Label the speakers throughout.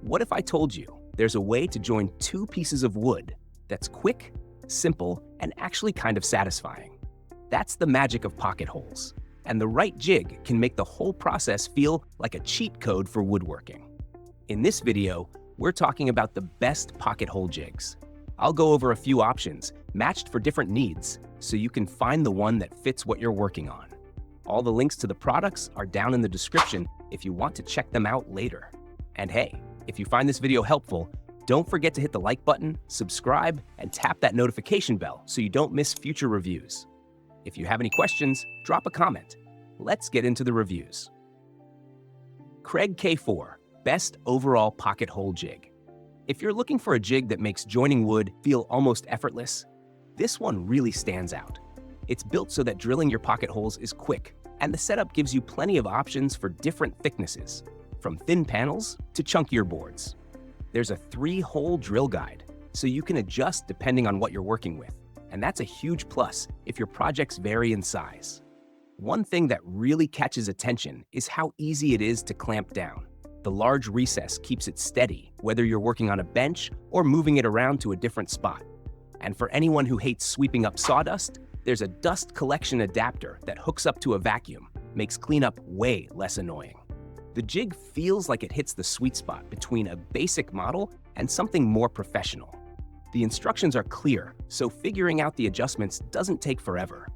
Speaker 1: What if I told you there's a way to join two pieces of wood that's quick, simple, and actually kind of satisfying? That's the magic of pocket holes. And the right jig can make the whole process feel like a cheat code for woodworking. In this video, we're talking about the best pocket hole jigs. I'll go over a few options, matched for different needs, so you can find the one that fits what you're working on. All the links to the products are down in the description if you want to check them out later. And hey, if you find this video helpful, don't forget to hit the like button, subscribe, and tap that notification bell so you don't miss future reviews. If you have any questions, drop a comment. Let's get into the reviews. Kreg K4, Best Overall Pocket Hole Jig. If you're looking for a jig that makes joining wood feel almost effortless, this one really stands out. It's built so that drilling your pocket holes is quick, and the setup gives you plenty of options for different thicknesses, from thin panels to chunkier boards. There's a 3-hole drill guide, so you can adjust depending on what you're working with, and that's a huge plus if your projects vary in size. One thing that really catches attention is how easy it is to clamp down. The large recess keeps it steady, whether you're working on a bench or moving it around to a different spot. And for anyone who hates sweeping up sawdust, there's a dust collection adapter that hooks up to a vacuum, makes cleanup way less annoying. The jig feels like it hits the sweet spot between a basic model and something more professional. The instructions are clear, so figuring out the adjustments doesn't take forever.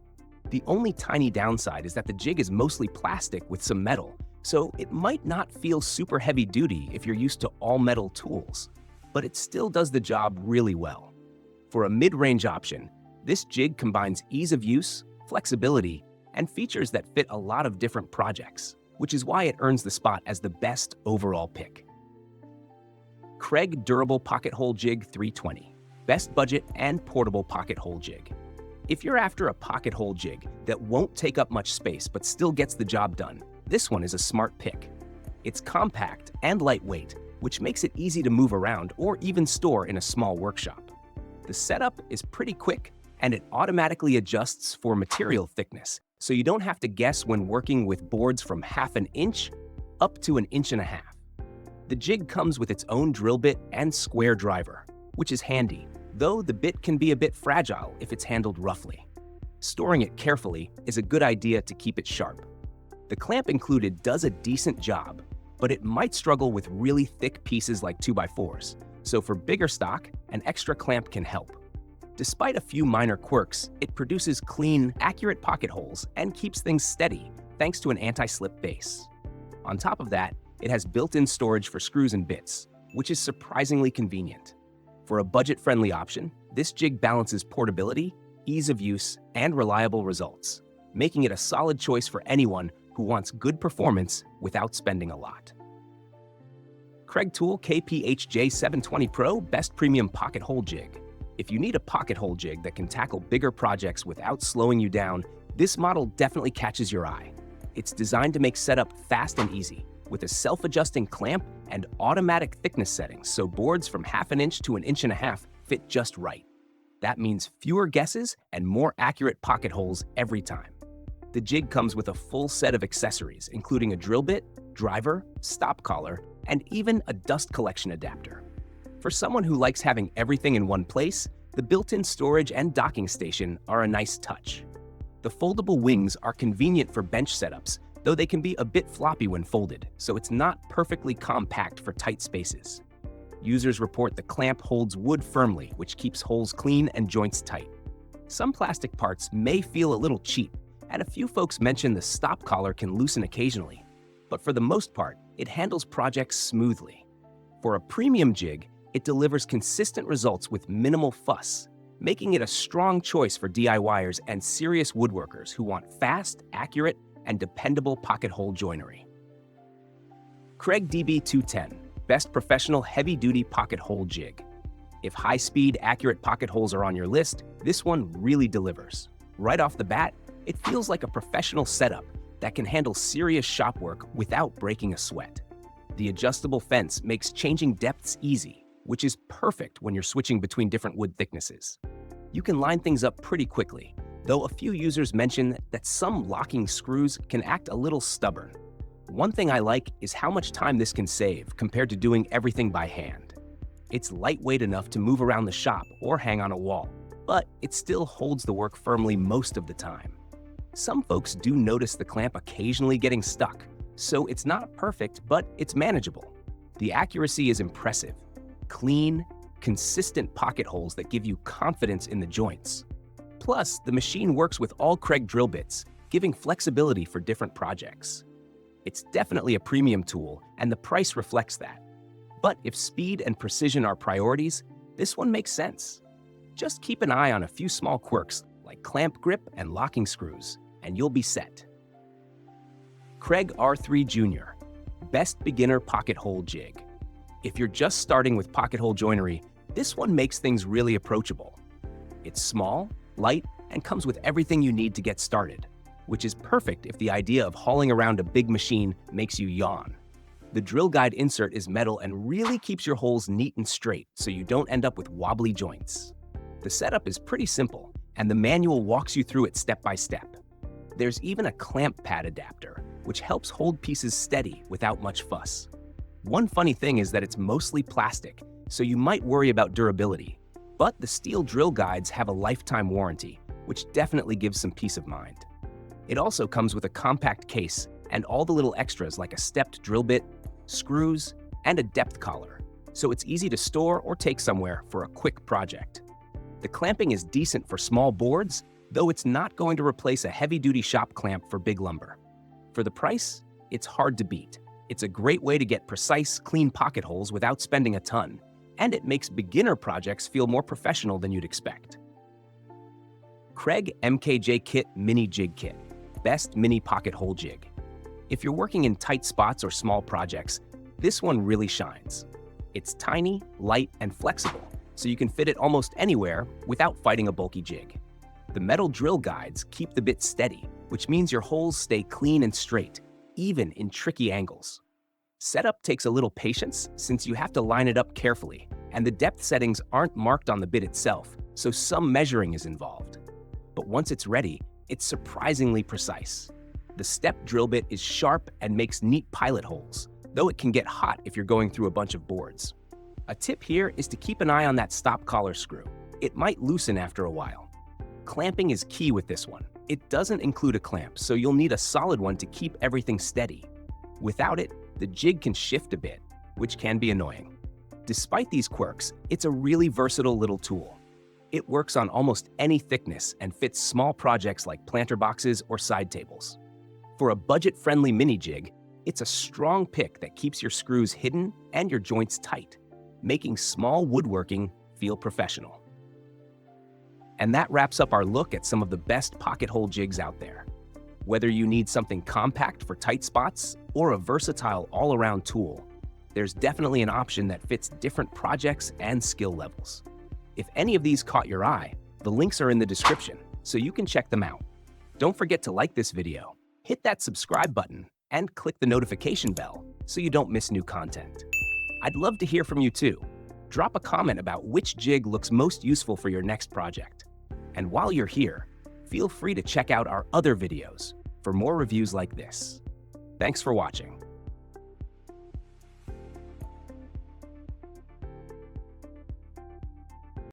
Speaker 1: The only tiny downside is that the jig is mostly plastic with some metal, so it might not feel super heavy-duty if you're used to all-metal tools, but it still does the job really well. For a mid-range option, this jig combines ease of use, flexibility, and features that fit a lot of different projects, which is why it earns the spot as the best overall pick. Kreg Durable Pocket Hole Jig 320, Best Budget and Portable Pocket Hole Jig. If you're after a pocket hole jig that won't take up much space but still gets the job done, this one is a smart pick. It's compact and lightweight, which makes it easy to move around or even store in a small workshop. The setup is pretty quick, and it automatically adjusts for material thickness, so you don't have to guess when working with boards from 1/2 inch up to 1.5 inches. The jig comes with its own drill bit and square driver, which is handy, though the bit can be a bit fragile if it's handled roughly. Storing it carefully is a good idea to keep it sharp. The clamp included does a decent job, but it might struggle with really thick pieces like 2x4s, so for bigger stock, an extra clamp can help. Despite a few minor quirks, it produces clean, accurate pocket holes and keeps things steady thanks to an anti-slip base. On top of that, it has built-in storage for screws and bits, which is surprisingly convenient. For a budget-friendly option, this jig balances portability, ease of use, and reliable results, making it a solid choice for anyone who wants good performance without spending a lot. Kreg Tool KPHJ 720 Pro Best Premium Pocket Hole Jig. If you need a pocket hole jig that can tackle bigger projects without slowing you down, this model definitely catches your eye. It's designed to make setup fast and easy, with a self-adjusting clamp and automatic thickness settings, so boards from 1/2 inch to 1.5 inches fit just right. That means fewer guesses and more accurate pocket holes every time. The jig comes with a full set of accessories, including a drill bit, driver, stop collar, and even a dust collection adapter. For someone who likes having everything in one place, the built-in storage and docking station are a nice touch. The foldable wings are convenient for bench setups, though they can be a bit floppy when folded, so it's not perfectly compact for tight spaces. Users report the clamp holds wood firmly, which keeps holes clean and joints tight. Some plastic parts may feel a little cheap, and a few folks mention the stop collar can loosen occasionally, but for the most part, it handles projects smoothly. For a premium jig, it delivers consistent results with minimal fuss, making it a strong choice for DIYers and serious woodworkers who want fast, accurate, and dependable pocket hole joinery. Kreg DB210, Best Professional Heavy-Duty Pocket Hole Jig. If high-speed, accurate pocket holes are on your list, this one really delivers. Right off the bat, it feels like a professional setup that can handle serious shop work without breaking a sweat. The adjustable fence makes changing depths easy, which is perfect when you're switching between different wood thicknesses. You can line things up pretty quickly, though a few users mention that some locking screws can act a little stubborn. One thing I like is how much time this can save compared to doing everything by hand. It's lightweight enough to move around the shop or hang on a wall, but it still holds the work firmly most of the time. Some folks do notice the clamp occasionally getting stuck, so it's not perfect, but it's manageable. The accuracy is impressive. Clean, consistent pocket holes that give you confidence in the joints. Plus, the machine works with all Kreg drill bits, giving flexibility for different projects. It's definitely a premium tool, and the price reflects that. But if speed and precision are priorities, this one makes sense. Just keep an eye on a few small quirks like clamp grip and locking screws, and you'll be set. Kreg R3 Jr. Best Beginner Pocket Hole Jig. If you're just starting with pocket hole joinery, this one makes things really approachable. It's small, light, and comes with everything you need to get started, which is perfect if the idea of hauling around a big machine makes you yawn. The drill guide insert is metal and really keeps your holes neat and straight so you don't end up with wobbly joints. The setup is pretty simple, and the manual walks you through it step by step. There's even a clamp pad adapter, which helps hold pieces steady without much fuss. One funny thing is that it's mostly plastic, so you might worry about durability, but the steel drill guides have a lifetime warranty, which definitely gives some peace of mind. It also comes with a compact case and all the little extras like a stepped drill bit, screws, and a depth collar, so it's easy to store or take somewhere for a quick project. The clamping is decent for small boards, though it's not going to replace a heavy-duty shop clamp for big lumber. For the price, it's hard to beat. It's a great way to get precise, clean pocket holes without spending a ton, and it makes beginner projects feel more professional than you'd expect. Kreg MKJ Kit Mini Jig Kit. Best Mini Pocket Hole Jig. If you're working in tight spots or small projects, this one really shines. It's tiny, light, and flexible, so you can fit it almost anywhere without fighting a bulky jig. The metal drill guides keep the bit steady, which means your holes stay clean and straight, even in tricky angles. Setup takes a little patience since you have to line it up carefully, and the depth settings aren't marked on the bit itself, so some measuring is involved. But once it's ready, it's surprisingly precise. The step drill bit is sharp and makes neat pilot holes, though it can get hot if you're going through a bunch of boards. A tip here is to keep an eye on that stop collar screw. It might loosen after a while. Clamping is key with this one. It doesn't include a clamp, so you'll need a solid one to keep everything steady. Without it, the jig can shift a bit, which can be annoying. Despite these quirks, it's a really versatile little tool. It works on almost any thickness and fits small projects like planter boxes or side tables. For a budget-friendly mini jig, it's a strong pick that keeps your screws hidden and your joints tight, making small woodworking feel professional. And that wraps up our look at some of the best pocket hole jigs out there. Whether you need something compact for tight spots or a versatile all-around tool, there's definitely an option that fits different projects and skill levels. If any of these caught your eye, the links are in the description, so you can check them out. Don't forget to like this video, hit that subscribe button, and click the notification bell so you don't miss new content. I'd love to hear from you too. Drop a comment about which jig looks most useful for your next project. And while you're here, feel free to check out our other videos for more reviews like this. Thanks for watching.